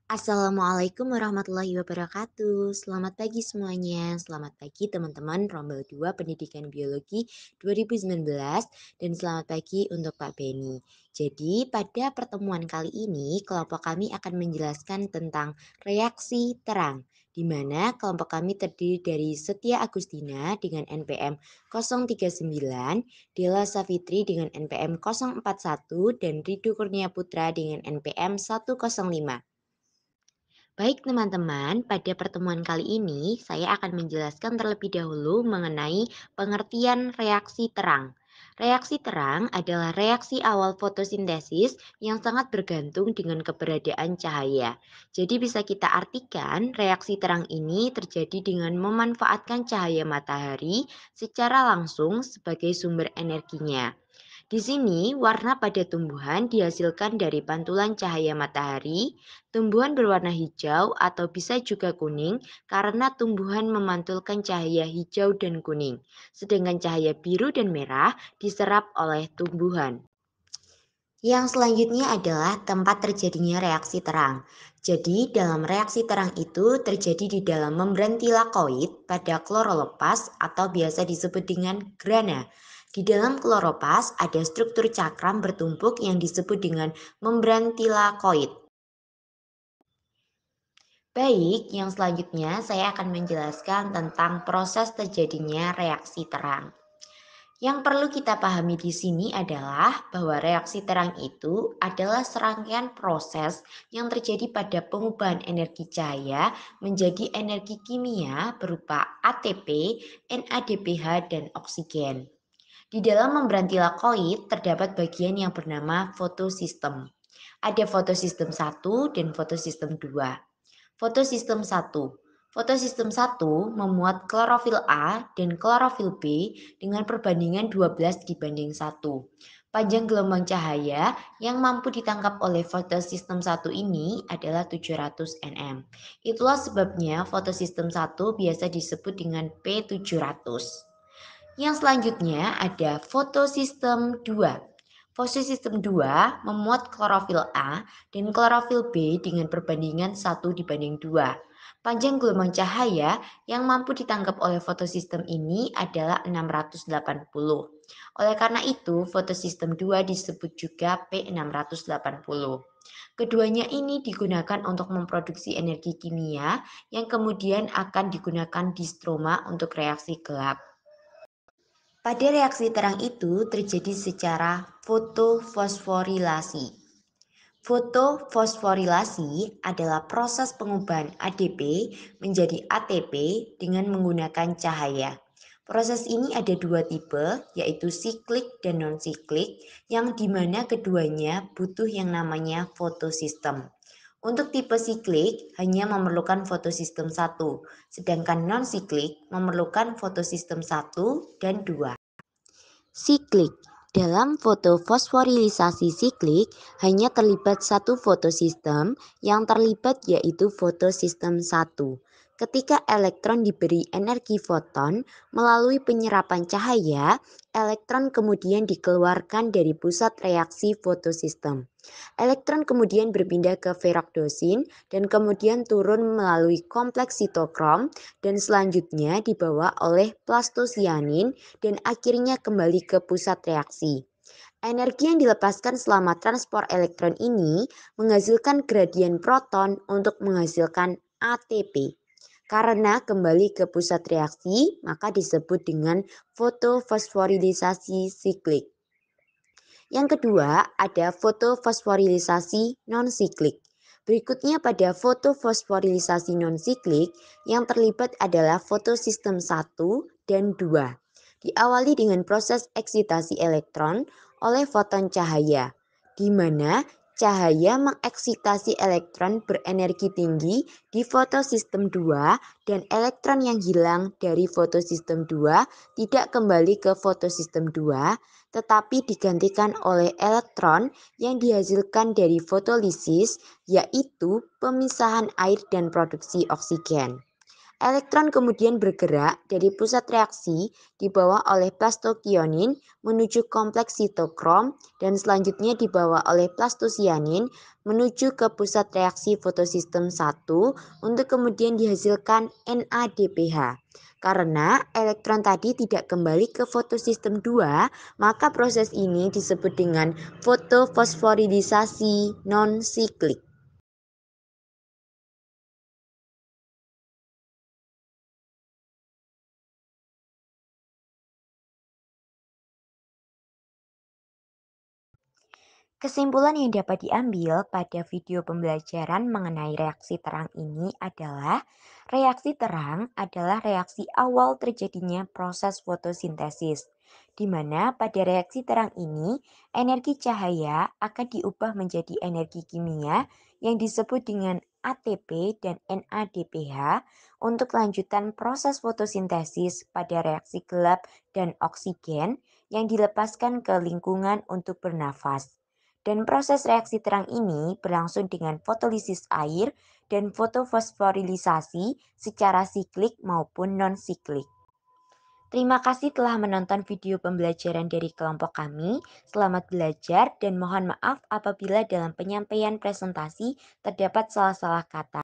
Assalamualaikum warahmatullahi wabarakatuh. Selamat pagi semuanya. Selamat pagi teman-teman Rombel 2 Pendidikan Biologi 2019 dan selamat pagi untuk Pak Beni. Jadi pada pertemuan kali ini kelompok kami akan menjelaskan tentang reaksi terang di mana kelompok kami terdiri dari Setia Agustina dengan NPM 039, Dela Savitri dengan NPM 041 dan Ridu Kurnia Putra dengan NPM 105. Baik teman-teman, pada pertemuan kali ini saya akan menjelaskan terlebih dahulu mengenai pengertian reaksi terang. Reaksi terang adalah reaksi awal fotosintesis yang sangat bergantung dengan keberadaan cahaya. Jadi bisa kita artikan reaksi terang ini terjadi dengan memanfaatkan cahaya matahari secara langsung sebagai sumber energinya. Di sini, warna pada tumbuhan dihasilkan dari pantulan cahaya matahari. Tumbuhan berwarna hijau atau bisa juga kuning karena tumbuhan memantulkan cahaya hijau dan kuning. Sedangkan cahaya biru dan merah diserap oleh tumbuhan. Yang selanjutnya adalah tempat terjadinya reaksi terang. Jadi dalam reaksi terang itu terjadi di dalam membran tilakoid pada klorolepas atau biasa disebut dengan grana. Di dalam kloropas ada struktur cakram bertumpuk yang disebut dengan membran tilakoid. Baik, yang selanjutnya saya akan menjelaskan tentang proses terjadinya reaksi terang. Yang perlu kita pahami di sini adalah bahwa reaksi terang itu adalah serangkaian proses yang terjadi pada pengubahan energi cahaya menjadi energi kimia berupa ATP, NADPH, dan oksigen. Di dalam membran tilakoid terdapat bagian yang bernama fotosistem. Ada fotosistem 1 dan fotosistem 2. Fotosistem 1. Fotosistem 1 memuat klorofil A dan klorofil B dengan perbandingan 12:1. Panjang gelombang cahaya yang mampu ditangkap oleh fotosistem 1 ini adalah 700 nm. Itulah sebabnya fotosistem 1 biasa disebut dengan P700. Yang selanjutnya ada fotosistem 2. Fotosistem 2 memuat klorofil A dan klorofil B dengan perbandingan 1:2. Panjang gelombang cahaya yang mampu ditangkap oleh fotosistem ini adalah 680. Oleh karena itu, fotosistem 2 disebut juga P680. Keduanya ini digunakan untuk memproduksi energi kimia yang kemudian akan digunakan di stroma untuk reaksi gelap. Pada reaksi terang itu terjadi secara fotofosforilasi. Fotofosforilasi adalah proses pengubahan ADP menjadi ATP dengan menggunakan cahaya. Proses ini ada dua tipe, yaitu siklik dan non-siklik, yang dimana keduanya butuh yang namanya fotosistem. Untuk tipe siklik hanya memerlukan fotosistem 1, sedangkan non-siklik memerlukan fotosistem 1 dan 2. Siklik. Dalam fotofosforilisasi siklik hanya terlibat satu fotosistem yang terlibat yaitu fotosistem 1. Ketika elektron diberi energi foton melalui penyerapan cahaya, elektron kemudian dikeluarkan dari pusat reaksi fotosistem. Elektron kemudian berpindah ke ferokdosin dan kemudian turun melalui kompleks sitokrom dan selanjutnya dibawa oleh plastosianin dan akhirnya kembali ke pusat reaksi. Energi yang dilepaskan selama transport elektron ini menghasilkan gradien proton untuk menghasilkan ATP. Karena kembali ke pusat reaksi, maka disebut dengan fotofosforilisasi siklik. Yang kedua, ada fotofosforilisasi non-siklik. Berikutnya pada fotofosforilisasi non-siklik, yang terlibat adalah fotosistem 1 dan 2. Diawali dengan proses eksitasi elektron oleh foton cahaya, di mana cahaya mengeksitasi elektron berenergi tinggi di fotosistem 2 dan elektron yang hilang dari fotosistem 2 tidak kembali ke fotosistem 2 tetapi digantikan oleh elektron yang dihasilkan dari fotolisis yaitu pemisahan air dan produksi oksigen. Elektron kemudian bergerak dari pusat reaksi dibawa oleh plastokionin menuju kompleks sitokrom dan selanjutnya dibawa oleh plastosianin menuju ke pusat reaksi fotosistem 1 untuk kemudian dihasilkan NADPH. Karena elektron tadi tidak kembali ke fotosistem 2, maka proses ini disebut dengan fotofosforilisasi non-siklik. Kesimpulan yang dapat diambil pada video pembelajaran mengenai reaksi terang ini adalah reaksi terang adalah reaksi awal terjadinya proses fotosintesis, di mana pada reaksi terang ini energi cahaya akan diubah menjadi energi kimia yang disebut dengan ATP dan NADPH untuk lanjutan proses fotosintesis pada reaksi gelap dan oksigen yang dilepaskan ke lingkungan untuk bernafas. Dan proses reaksi terang ini berlangsung dengan fotolisis air dan fotofosforilisasi secara siklik maupun non-siklik. Terima kasih telah menonton video pembelajaran dari kelompok kami. Selamat belajar dan mohon maaf apabila dalam penyampaian presentasi terdapat salah-salah kata.